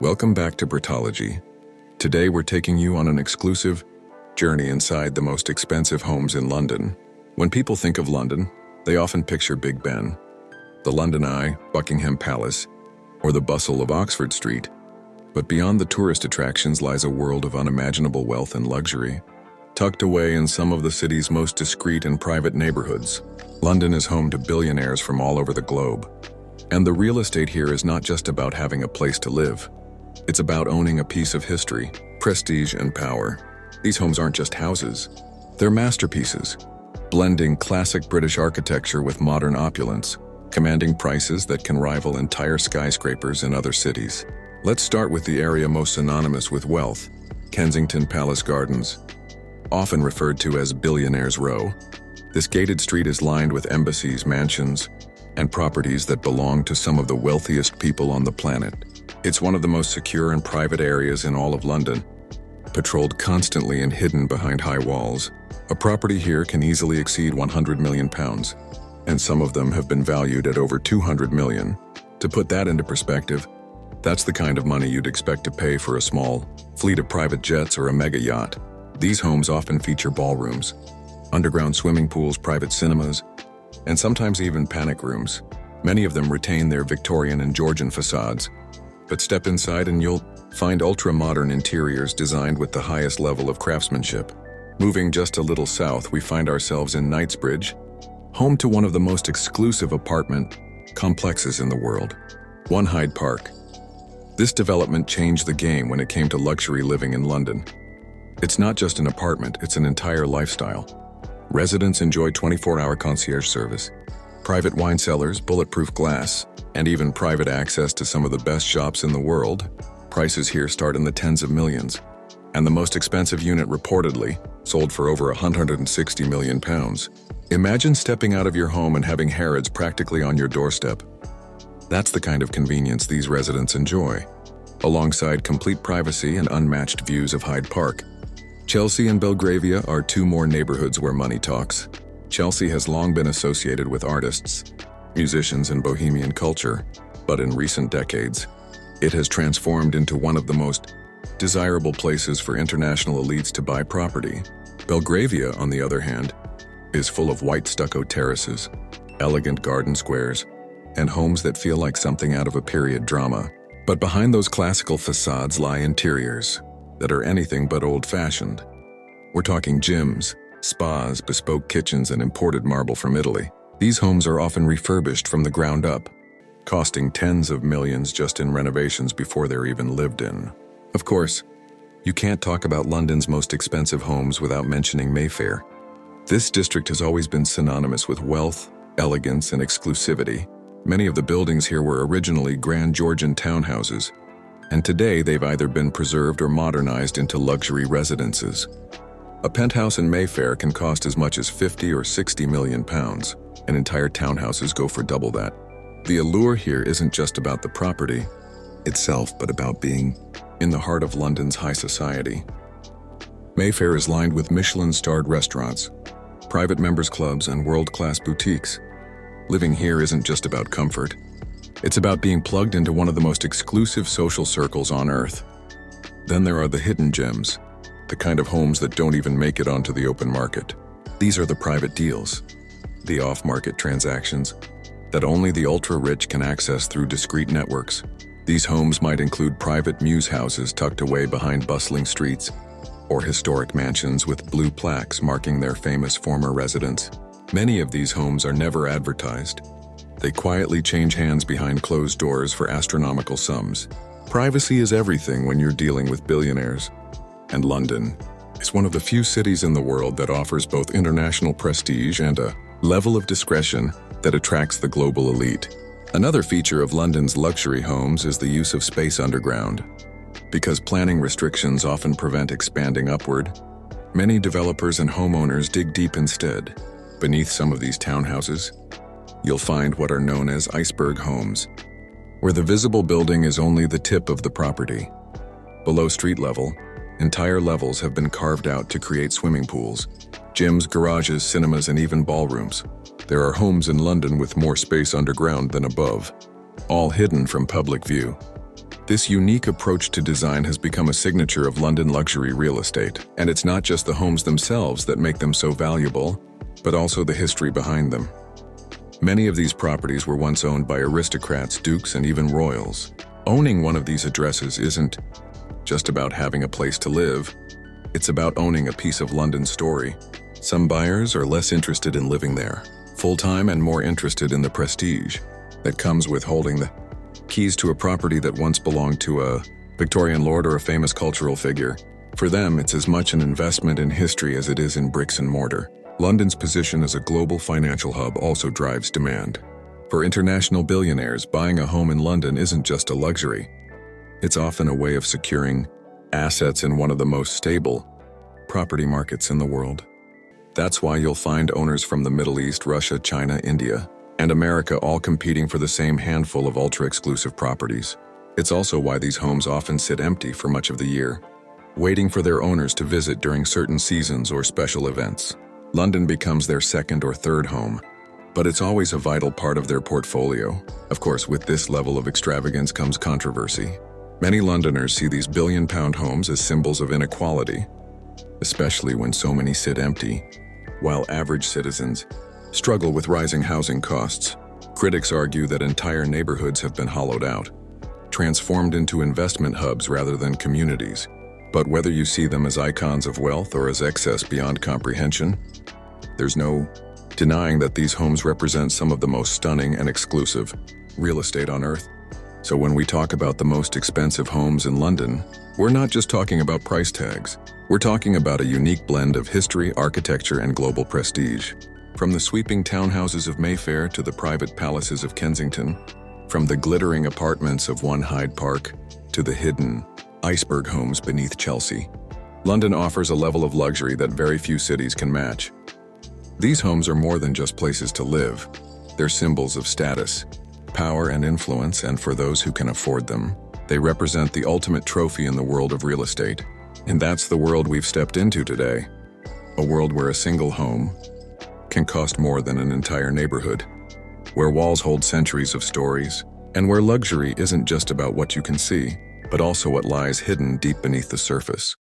Welcome back to Britology. Today we're taking you on an exclusive journey inside the most expensive homes in London. When people think of London, they often picture Big Ben, the London Eye, Buckingham Palace, or the bustle of Oxford Street. But beyond the tourist attractions lies a world of unimaginable wealth and luxury. Tucked away in some of the city's most discreet and private neighborhoods, London is home to billionaires from all over the globe. And the real estate here is not just about having a place to live. It's about owning a piece of history, prestige, and power. These homes aren't just houses. They're masterpieces, blending classic British architecture with modern opulence, commanding prices that can rival entire skyscrapers in other cities. Let's start with the area most synonymous with wealth, Kensington Palace Gardens. Often referred to as Billionaire's Row, this gated street is lined with embassies, mansions, and properties that belong to some of the wealthiest people on the planet. It's one of the most secure and private areas in all of London, patrolled constantly and hidden behind high walls. A property here can easily exceed £100 million, and some of them have been valued at over £200 million. To put that into perspective, that's the kind of money you'd expect to pay for a small fleet of private jets or a mega yacht. These homes often feature ballrooms, underground swimming pools, private cinemas, and sometimes even panic rooms. Many of them retain their Victorian and Georgian facades, but step inside and you'll find ultra-modern interiors designed with the highest level of craftsmanship. Moving just a little south, we find ourselves in Knightsbridge, home to one of the most exclusive apartment complexes in the world, One Hyde Park. This development changed the game when it came to luxury living in London. It's not just an apartment, it's an entire lifestyle. Residents enjoy 24-hour concierge service, private wine cellars, bulletproof glass, and even private access to some of the best shops in the world. Prices here start in the tens of millions, and the most expensive unit reportedly sold for over £160 million. Imagine stepping out of your home and having Harrods practically on your doorstep. That's the kind of convenience these residents enjoy, alongside complete privacy and unmatched views of Hyde Park. Chelsea and Belgravia are two more neighborhoods where money talks. Chelsea has long been associated with artists, musicians, and bohemian culture, but in recent decades, it has transformed into one of the most desirable places for international elites to buy property. Belgravia, on the other hand, is full of white stucco terraces, elegant garden squares, and homes that feel like something out of a period drama. But behind those classical facades lie interiors that are anything but old-fashioned. We're talking gyms, spas, bespoke kitchens, and imported marble from Italy. These homes are often refurbished from the ground up, costing tens of millions just in renovations before they're even lived in. Of course, you can't talk about London's most expensive homes without mentioning Mayfair. This district has always been synonymous with wealth, elegance, and exclusivity. Many of the buildings here were originally grand Georgian townhouses, and today they've either been preserved or modernized into luxury residences. A penthouse in Mayfair can cost as much as £50 or £60 million, and entire townhouses go for double that. The allure here isn't just about the property itself, but about being in the heart of London's high society. Mayfair is lined with Michelin-starred restaurants, private members' clubs, and world-class boutiques. Living here isn't just about comfort. It's about being plugged into one of the most exclusive social circles on Earth. Then there are the hidden gems, the kind of homes that don't even make it onto the open market. These are the private deals, the off-market transactions that only the ultra-rich can access through discreet networks. These homes might include private mews houses tucked away behind bustling streets, or historic mansions with blue plaques marking their famous former residents. Many of these homes are never advertised. They quietly change hands behind closed doors for astronomical sums. Privacy is everything when you're dealing with billionaires. And London is one of the few cities in the world that offers both international prestige and a level of discretion that attracts the global elite. Another feature of London's luxury homes is the use of space underground. Because planning restrictions often prevent expanding upward, many developers and homeowners dig deep instead. Beneath some of these townhouses, you'll find what are known as iceberg homes, where the visible building is only the tip of the property. Below street level, entire levels have been carved out to create swimming pools, gyms, garages, cinemas, and even ballrooms. There are homes in London with more space underground than above, all hidden from public view. This unique approach to design has become a signature of London luxury real estate, and it's not just the homes themselves that make them so valuable, but also the history behind them. Many of these properties were once owned by aristocrats, dukes, and even royals. Owning one of these addresses isn't just about having a place to live, it's about owning a piece of London's story. Some buyers are less interested in living there, full-time, and more interested in the prestige that comes with holding the keys to a property that once belonged to a Victorian lord or a famous cultural figure. For them, it's as much an investment in history as it is in bricks and mortar. London's position as a global financial hub also drives demand. For international billionaires, buying a home in London isn't just a luxury. It's often a way of securing assets in one of the most stable property markets in the world. That's why you'll find owners from the Middle East, Russia, China, India, and America all competing for the same handful of ultra-exclusive properties. It's also why these homes often sit empty for much of the year, waiting for their owners to visit during certain seasons or special events. London becomes their second or third home, but it's always a vital part of their portfolio. Of course, with this level of extravagance comes controversy. Many Londoners see these billion-pound homes as symbols of inequality, especially when so many sit empty, while average citizens struggle with rising housing costs. Critics argue that entire neighborhoods have been hollowed out, transformed into investment hubs rather than communities. But whether you see them as icons of wealth or as excess beyond comprehension, there's no denying that these homes represent some of the most stunning and exclusive real estate on earth. So when we talk about the most expensive homes in London, we're not just talking about price tags. We're talking about a unique blend of history, architecture, and global prestige. From the sweeping townhouses of Mayfair to the private palaces of Kensington, from the glittering apartments of One Hyde Park to the hidden iceberg homes beneath Chelsea, London offers a level of luxury that very few cities can match. These homes are more than just places to live. They're symbols of status, power, and influence, and for those who can afford them, they represent the ultimate trophy in the world of real estate. And that's the world we've stepped into today. A world where a single home can cost more than an entire neighborhood, where walls hold centuries of stories, and where luxury isn't just about what you can see, but also what lies hidden deep beneath the surface.